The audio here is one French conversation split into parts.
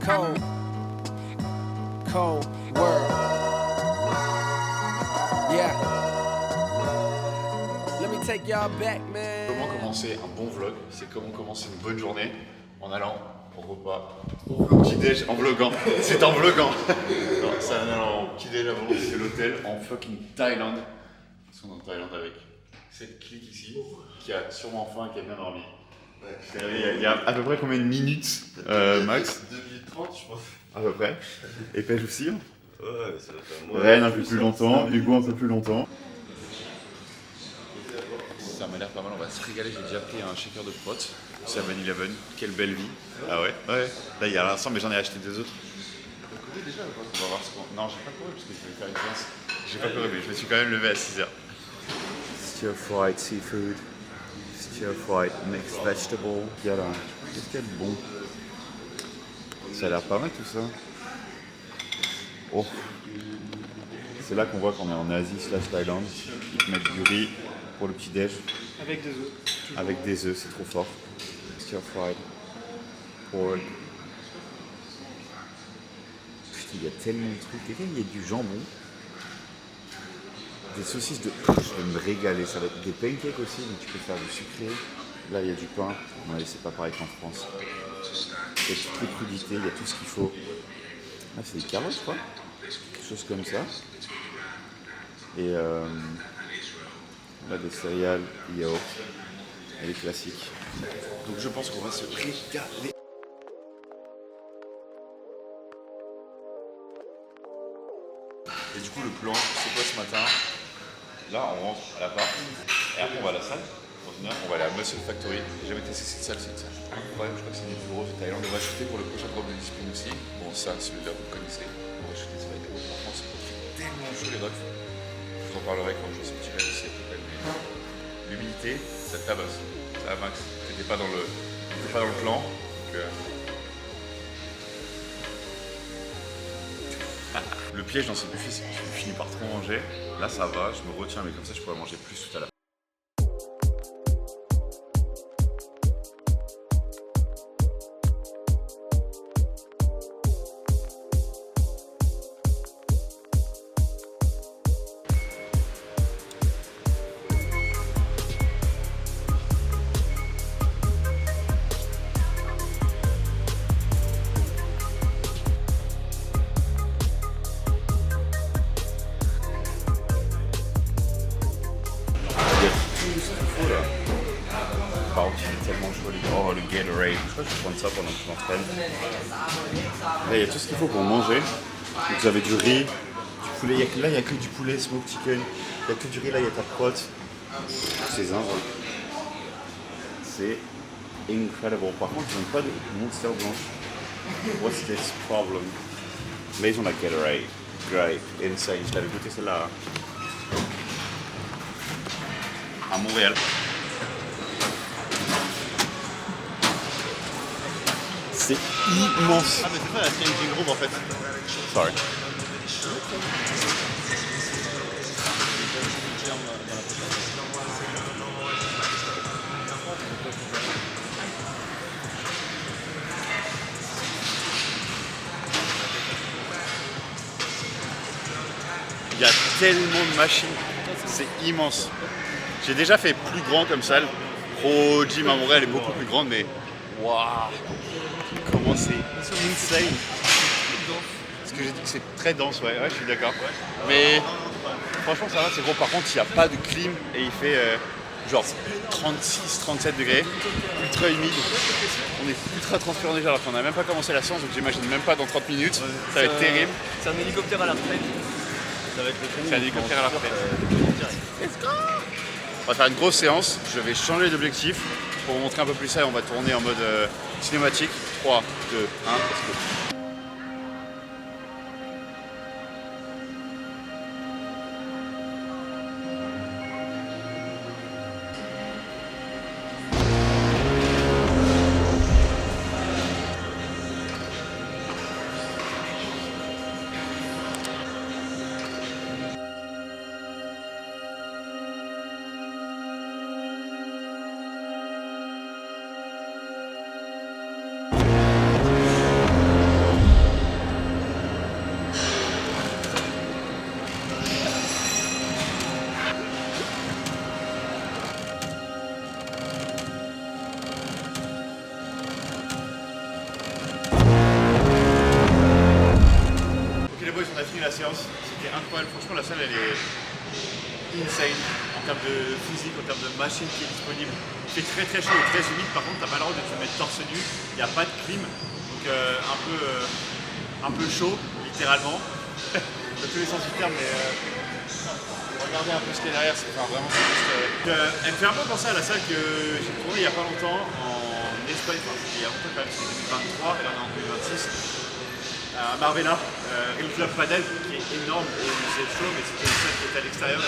Cold, cold world. Yeah. Let me take y'all back, man. Comment commencer un bon vlog? C'est comment commencer une bonne journée en allant au repas, au petit-déj, en vloguant. C'est en vloguant. C'est en allant au petit-déj avant c'est l'hôtel en fucking Thaïlande. Ils sont en Thaïlande avec cette clique ici qui a sûrement faim et qui a bien dormi. Ouais. Il y a à peu près combien de minutes, Max? 2 minutes 30, je pense. À peu près. Et Pêche aussi. Ouais, ça va faire moi. Rennes un peu plus longtemps, Hugo un peu plus longtemps. Ça m'a l'air pas mal, on va se régaler. J'ai déjà pris un shaker de prot, 7-Eleven. Quelle belle vie. Ah ouais? Ouais. Là il y a l'instant, mais j'en ai acheté deux autres. T'as couru déjà ou pas? On va voir ce qu'on. Non, j'ai pas couru parce que je vais faire une séance. J'ai pas couru, mais je me suis quand même levé à 6h. Stir fried seafood, stir fried mixed vegetable. Qu'est-ce qu'il y a de bon? Ça a l'air pas mal tout ça. Oh. C'est là qu'on voit qu'on est en Asie / Thaïlande. Ils te mettent du riz pour le petit-déj. Avec des œufs. Avec des œufs, c'est trop fort. Stir fried pork. Putain, il y a tellement de trucs. Et là, il y a du jambon. Des saucisses de... Je vais me régaler. Ça va être des pancakes aussi, donc tu peux faire du sucré. Là, il y a du pain. Ouais, c'est pas pareil qu'en France. Il y a toutes les crudités, il y a tout ce qu'il faut. Là, c'est des carottes, je crois. Quelque chose comme ça. Et là, des céréales, yaourt. Et les classiques. Donc, je pense qu'on va se régaler. Et du coup, le plan, c'est quoi ce matin? Là, on rentre à l'appart. Et après, on va à la salle. Dans une heure, on va aller à Muscle Factory. J'ai jamais testé cette salle, c'est une salle incroyable. Je crois que c'est une des plus grosses de Thaïlande. On va shooter pour le prochain drop de discipline aussi. Bon, ça, celui-là, vous le connaissez. On va shooter, ça va être gros. Par contre, c'est tellement chaud les refs. Je vous en parlerai quand je vais sortir ici à Total. L'humidité, ça tabasse. Ça va, Max. T'étais pas dans le plan. Donc, le piège dans ce buffet, c'est que je finis par trop manger. Là, ça va, je me retiens, mais comme ça, je pourrais manger plus tout à l'heure. Par contre, il est tellement chaud, les gars. Oh, le Gatorade. Je crois que je vais prendre ça pendant que je m'entraîne. Là, il y a tout ce qu'il faut pour manger. Donc, vous avez du riz, du poulet. Là, il n'y a que du poulet, smoked chicken. Il n'y a que du riz, là, il y a ta prot. C'est zinzin. C'est incredible. Par contre, ils n'ont pas de monster blanche. What's this problem? Mais ils ont la Gatorade. Great, insane. Je l'avais goûté celle-là à Montréal. C'est immense. Ah, mais c'est ça la changing room en fait. Sorry. Il y a tellement de machines, c'est immense. J'ai déjà fait plus grand comme salle. Pro Gym à Montréal est beaucoup plus grande, mais waouh, comment c'est insane. Parce que j'ai dit que c'est très dense, ouais, je suis d'accord. Mais franchement ça va, c'est gros. Par contre, il n'y a pas de clim et il fait genre 36-37 degrés, ultra humide. On est ultra transpirant déjà alors qu'on n'a même pas commencé la séance, donc j'imagine même pas dans 30 minutes. Ça va être terrible. C'est un hélicoptère à la retraite. Ça va être le training. C'est un hélicoptère à la retraite. On va faire une grosse séance, je vais changer d'objectif pour vous montrer un peu plus ça et on va tourner en mode cinématique. 3, 2, 1, let's go. la séance, c'était incroyable. Franchement, la salle elle est insane en termes de physique, en termes de machine qui est disponible. Il fait très très chaud et très humide. Par contre, t'as pas le droit de te mettre torse nu. Il n'y a pas de clim, donc un peu chaud, littéralement. Dans tous les sens du terme, mais regardez un peu ce qu'il y a derrière. Vraiment, c'est juste. Elle me fait un peu penser à la salle que j'ai trouvée il n'y a pas longtemps en Espagne. Enfin, c'était il y a longtemps quand même, c'était 2023 et là on est en 2026. À Marbella, le club Padel qui est énorme et c'est chaud, mais c'était une salle qui était à l'extérieur,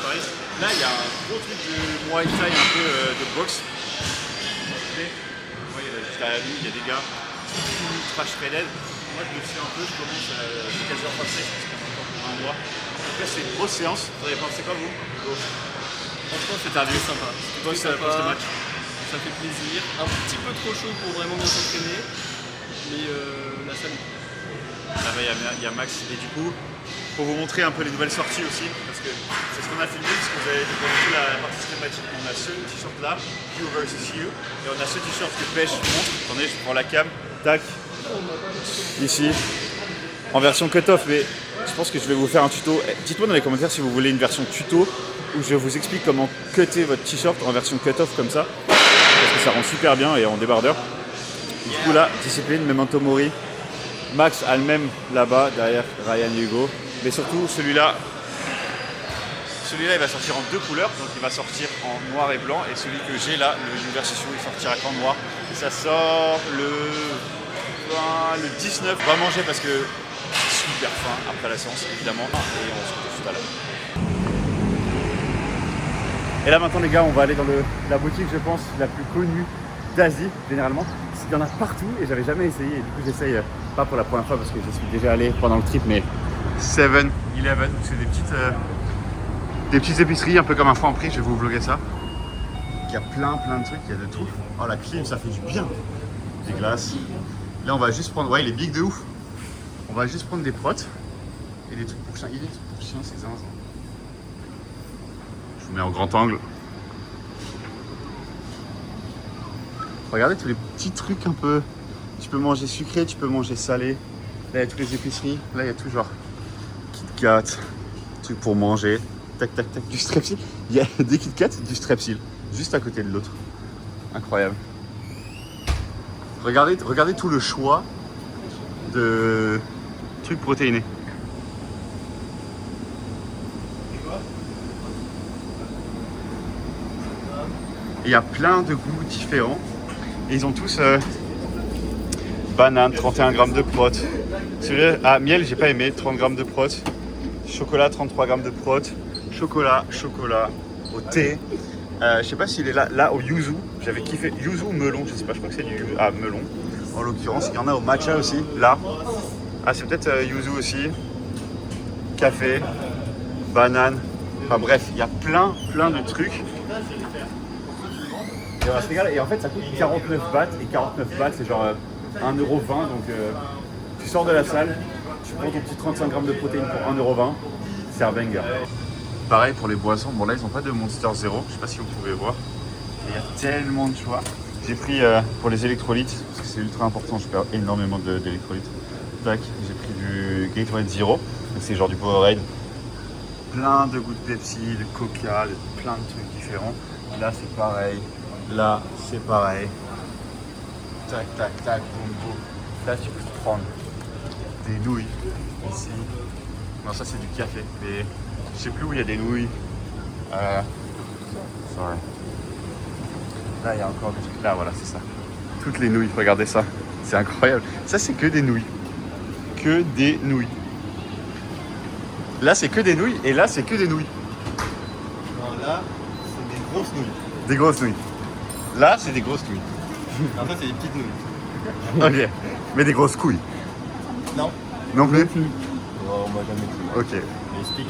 pareil. Là il y a un gros truc de Muay Thai, un peu de boxe. Vous voyez là, juste derrière lui, il y a des gars ultra shredded. Moi je me suis un peu, je commence à quasi en passer, je pense que c'est encore pour un mois. En tout cas c'est une grosse séance, vous avez pensé quoi vous? Franchement, c'était sympa. Post match. Ça fait plaisir. Un petit peu trop chaud pour vraiment bien s'entraîner. Mais la salle. Là-bas, il y a Max et du coup, pour vous montrer un peu les nouvelles sorties aussi, parce que c'est ce qu'on a filmé, parce que vous avez vu la partie cinématique. On a ce t-shirt là, You versus You, et on a ce t-shirt que Pêche montre. Attendez, je prends la cam, tac, ici, en version cut-off, mais je pense que je vais vous faire un tuto. Dites-moi dans les commentaires si vous voulez une version tuto où je vous explique comment cutter votre t-shirt en version cut-off comme ça, parce que ça rend super bien et en débardeur. Du coup là, discipline, Memento Mori. Max a le même là-bas, derrière Ryan et Hugo. Mais surtout, celui-là, il va sortir en deux couleurs. Donc il va sortir en noir et blanc. Et celui que j'ai là, le New version, il sortira qu'en noir. Et ça sort le 19. On va manger parce que c'est super fin après la séance, évidemment. Et on se retrouve tout à l'heure. Et là maintenant les gars, on va aller dans la boutique, je pense, la plus connue d'Asie, généralement. Il y en a partout et j'avais jamais essayé. Et du coup, j'essaye, pas pour la première fois parce que je suis déjà allé pendant le trip, mais 7-Eleven, c'est des petites épiceries, un peu comme un Franprix. Je vais vous vlogger ça. Il y a plein de trucs, il y a de tout. Oh, la clim, ça fait du bien. Des glaces. Là, on va juste prendre, ouais, les bigs de ouf. On va juste prendre des protes et des trucs pour chien. Il y a des trucs pour chien, c'est zinzin. Je vous mets en grand angle. Regardez tous les petits trucs un peu. Tu peux manger sucré, tu peux manger salé. Là, il y a toutes les épiceries. Là, il y a tout genre Kit Kat, trucs pour manger. Tac, tac, tac, du Strepsil. Il y a des Kit Kat, du Strepsil, juste à côté de l'autre. Incroyable. Regardez tout le choix de trucs protéinés. Il y a plein de goûts différents. Et ils ont tous banane, 31 grammes de prot. Celui-là, miel, j'ai pas aimé, 30 grammes de prot. Chocolat, 33 grammes de prot. Chocolat au thé. Je sais pas s'il est là au yuzu. J'avais kiffé yuzu ou melon, je sais pas, je crois que c'est du yuzu. Ah, melon. En l'occurrence, il y en a au matcha aussi, là. Ah, c'est peut-être yuzu aussi. Café, banane. Enfin bref, il y a plein de trucs. Et on va se régaler. Et en fait, ça coûte 49 bahts. Et 49 bahts, c'est genre 1,20 €. Donc, tu sors de la salle, tu prends ton petit 35 grammes de protéines pour 1,20 €. C'est un banger. Pareil pour les boissons. Bon, là, ils n'ont pas de Monster Zero. Je sais pas si vous pouvez voir. Il y a tellement de choix. J'ai pris pour les électrolytes, parce que c'est ultra important. Je perds énormément d'électrolytes. Tac, j'ai pris du Gatorade Zero. Donc, c'est genre du Powerade. Plein de goûts de Pepsi, de Coca, plein de trucs différents. Là, c'est pareil. Là, c'est pareil. Tac, tac, tac, boum, boum. Là, tu peux prendre des nouilles. Ici. Non, ça, c'est du café. Mais je sais plus où il y a des nouilles. Sorry. Là, il y a encore des trucs. Là, voilà, c'est ça. Toutes les nouilles, regardez ça. C'est incroyable. Ça, c'est que des nouilles. Que des nouilles. Là, c'est que des nouilles. Et là, c'est que des nouilles. Non, là, c'est des grosses nouilles. Des grosses nouilles. Là, c'est des grosses nouilles. En fait, c'est des petites nouilles. Ok. Mais des grosses couilles. Non. Non plus. Oh, on m'a jamais dit. Ok. Mais explique.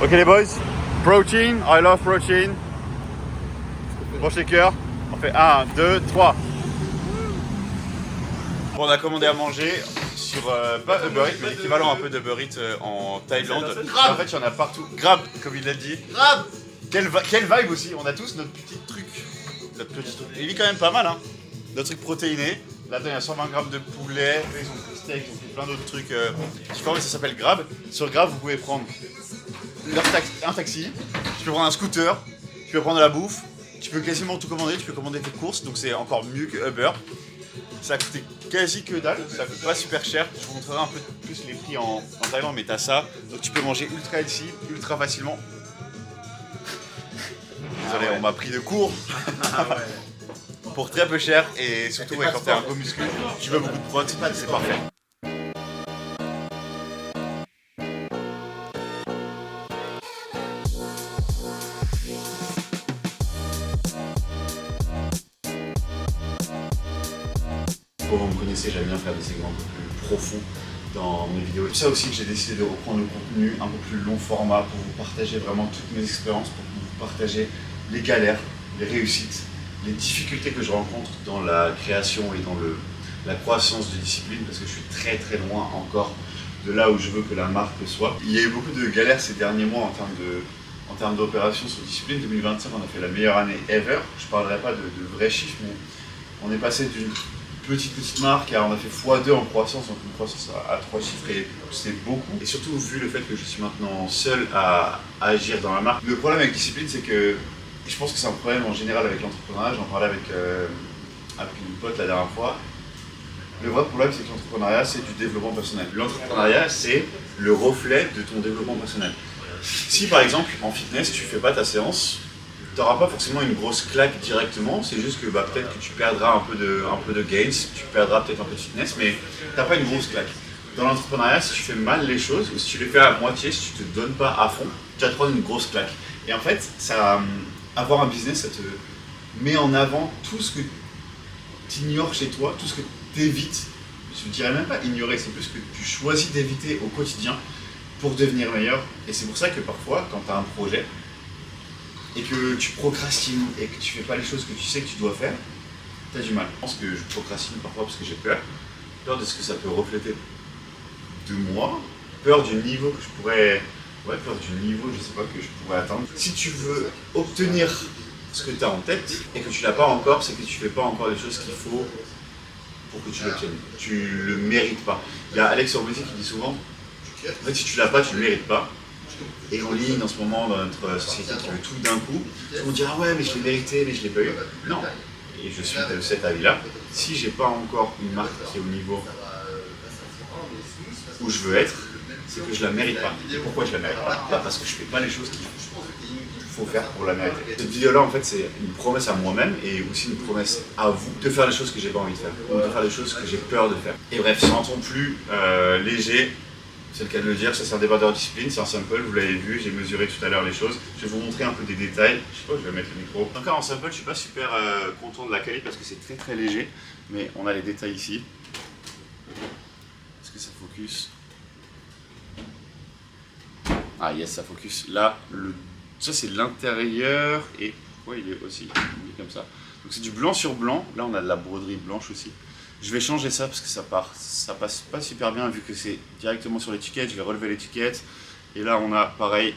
Ok les boys. Protein. I love protein. Bon shaker. On fait 1, 2, 3. Bon, on a commandé à manger sur, pas Uber Eats, mais l'équivalent un peu d'Uber Eats en Thaïlande. En fait, il y en a partout. Grab, comme il l'a dit. Grab. Quelle vibe aussi. On a tous notre petit truc. Il est quand même pas mal, hein. Notre truc protéiné. Là-dedans, il y a 120 grammes de poulet. Ils ont pris steak, ils ont pris plein d'autres trucs différents. Ça s'appelle Grab. Sur Grab, vous pouvez prendre un taxi, tu peux prendre un scooter, tu peux prendre de la bouffe, tu peux quasiment tout commander, tu peux commander tes courses. Donc c'est encore mieux que Uber. Ça a coûté quasi que dalle, ça coûte pas super cher. Je vous montrerai un peu plus les prix en Thaïlande, mais t'as ça. Donc tu peux manger ultra healthy, ultra facilement. Désolé, on m'a pris de court. Pour très peu cher et surtout quand t'es un peu musclé, tu veux beaucoup de protéines, c'est parfait. Quand vous me connaissez, j'aime bien faire des segments un peu plus profonds dans mes vidéos. C'est ça aussi que j'ai décidé de reprendre le contenu un peu plus long format pour vous partager vraiment toutes mes expériences, pour vous partager les galères, les réussites, les difficultés que je rencontre dans la création et dans la croissance de discipline, parce que je suis très très loin encore de là où je veux que la marque soit. Il y a eu beaucoup de galères ces derniers mois en termes d'opérations sur discipline. 2025, on a fait la meilleure année ever. Je ne parlerai pas de vrais chiffres, mais on est passé d'une petite marque, on a fait x2 en croissance, donc une croissance à 3 chiffres et c'est beaucoup. Et surtout vu le fait que je suis maintenant seul à agir dans la marque. Le problème avec discipline, c'est que je pense que c'est un problème en général avec l'entrepreneuriat. J'en parlais avec une pote la dernière fois. Le vrai problème, c'est que l'entrepreneuriat, c'est du développement personnel. L'entrepreneuriat, c'est le reflet de ton développement personnel. Si par exemple en fitness, tu fais pas ta séance, tu n'auras pas forcément une grosse claque directement, c'est juste que peut-être que tu perdras un peu de gains, tu perdras peut-être un peu de fitness, mais tu n'as pas une grosse claque. Dans l'entrepreneuriat, si tu fais mal les choses, ou si tu les fais à moitié, si tu ne te donnes pas à fond, tu vas te prendre une grosse claque. Et en fait, avoir un business, ça te met en avant tout ce que tu ignores chez toi, tout ce que tu évites. Je ne dirais même pas ignorer, c'est plus que tu choisis d'éviter au quotidien pour devenir meilleur. Et c'est pour ça que parfois, quand tu as un projet, et que tu procrastines et que tu fais pas les choses que tu sais que tu dois faire, tu as du mal. Je pense que je procrastine parfois parce que j'ai peur de ce que ça peut refléter de moi, peur du niveau que je pourrais, peur du niveau, je sais pas, que je pourrais atteindre. Si tu veux obtenir ce que tu as en tête et que tu l'as pas encore, c'est que tu fais pas encore les choses qu'il faut pour que tu l'obtiennes. Tu le mérites pas. Il y a Alex Hormozy qui dit souvent, en fait si tu l'as pas, tu le mérites pas. Et en ligne, en ce moment, dans notre société qui veut tout d'un coup, on dit « Ah ouais, mais je l'ai mérité, mais je l'ai pas eu ». Non. Et je suis de cet avis-là. Si j'ai pas encore une marque qui est au niveau où je veux être, c'est que je la mérite pas. Et pourquoi je la mérite pas? Parce que je fais pas les choses qu'il faut faire pour la mériter. Cette vidéo-là, en fait, c'est une promesse à moi-même et aussi une promesse à vous de faire les choses que j'ai pas envie de faire, ou de faire les choses que j'ai peur de faire. Et bref, sans ton plus léger. C'est le cas de le dire, ça c'est un débardeur discipline, c'est un sample, vous l'avez vu, j'ai mesuré tout à l'heure les choses. Je vais vous montrer un peu des détails, je sais pas, je vais mettre le micro. Encore en sample, je suis pas super content de la qualité parce que c'est très très léger, mais on a les détails ici. Est-ce que ça focus? Ah yes, ça focus. Là, ça c'est l'intérieur et il est aussi comme ça. Donc c'est du blanc sur blanc, là on a de la broderie blanche aussi. Je vais changer ça parce que ça passe pas super bien vu que c'est directement sur l'étiquette. Je vais relever l'étiquette. Et là, on a pareil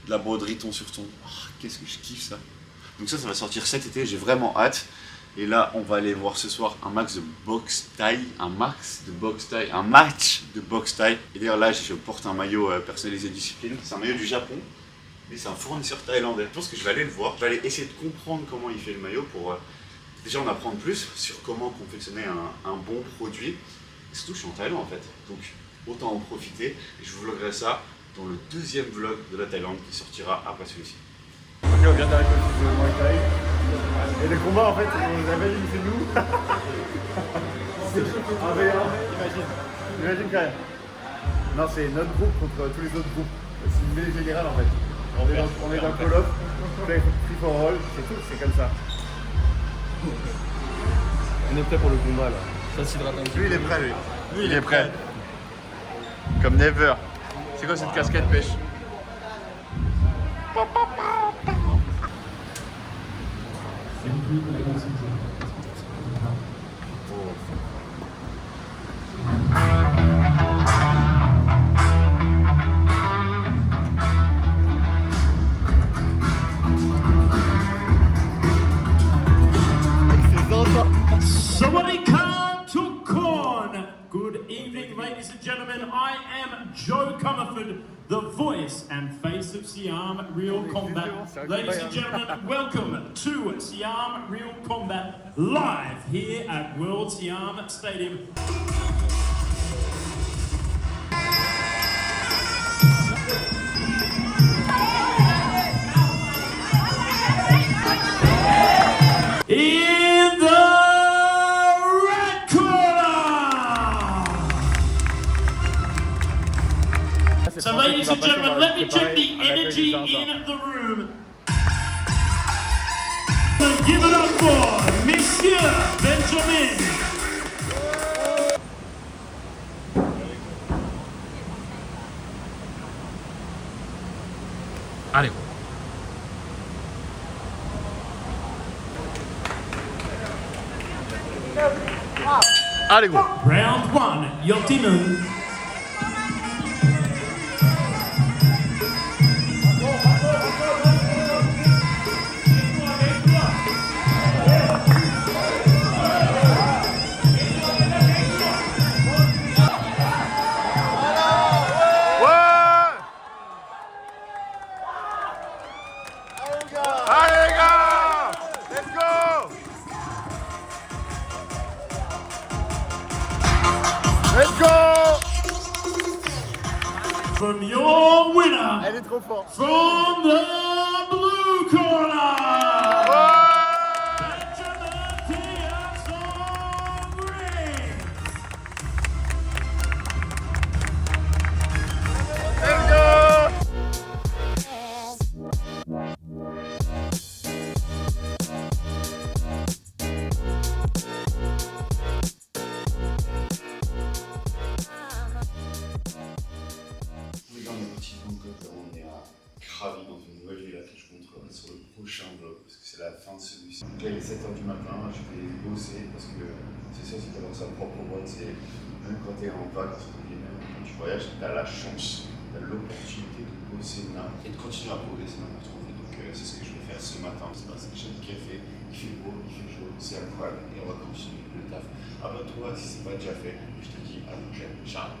de la broderie ton sur ton. Oh, qu'est-ce que je kiffe ça. Donc ça va sortir cet été. J'ai vraiment hâte. Et là, on va aller voir ce soir un match de boxe taille. Un match de boxe taille. Et d'ailleurs, là, je porte un maillot personnalisé discipline. C'est un maillot du Japon. Mais c'est un fournisseur thaïlandais. Je pense que je vais aller le voir. Je vais aller essayer de comprendre comment il fait le maillot pour. Déjà, en apprendre plus sur comment confectionner un bon produit. Et surtout, je suis en Thaïlande en fait, donc autant en profiter. Et je vous vloguerai ça dans le deuxième vlog de la Thaïlande qui sortira après celui-ci. Ok, on vient d'arriver au Muay Thai. Et le combat, en fait, on nous avait dit, c'est nous. Ah, mais imagine quand même. Non, c'est notre groupe contre tous les autres groupes. C'est une mêlée générale en fait. On est dans le call-off, free for all, c'est tout, c'est comme ça. On est prêt pour le combat là. Ça s'hydrate un peu. Lui il est prêt lui. Lui il est prêt. Comme never. C'est quoi cette casquette pêche? Somebody come! ladies and gentlemen. I am Joe Comerford, the voice and face of Siam Real Combat. Ladies and gentlemen, welcome to Siam Real Combat, live here at World Siam Stadium. In the red corner! So ladies and gentlemen, let me check the energy in the room. Give it up for Monsieur Benjamin. Allez. Allez, go. Round 1, Yotimun. Allez, les gars! Let's go! Let's go! From your winner, Elle est trop forte. from the blue corner, Benjamin Diaz-Ring. Let's go! Les gars, on est parti de Bangkok, on est à Krabi dans une nouvelle ville à laquelle je montrerai sur le prochain vlog parce que c'est la fin de celui-ci. Donc là il est 7h du matin, je vais bosser parce que c'est sûr si tu as dans sa propre boîte, c'est même quand tu es en vacances, quand tu voyages, tu as la chance, tu as l'opportunité de bosser et de continuer à progresser n'importe où. Donc c'est ce que je vais faire ce matin, c'est parce que j'ai du café, il fait beau, il fait chaud, c'est à poil et on va continuer le taf. Abonne-toi si ce n'est pas déjà fait et je te dis à la prochaine. Ciao.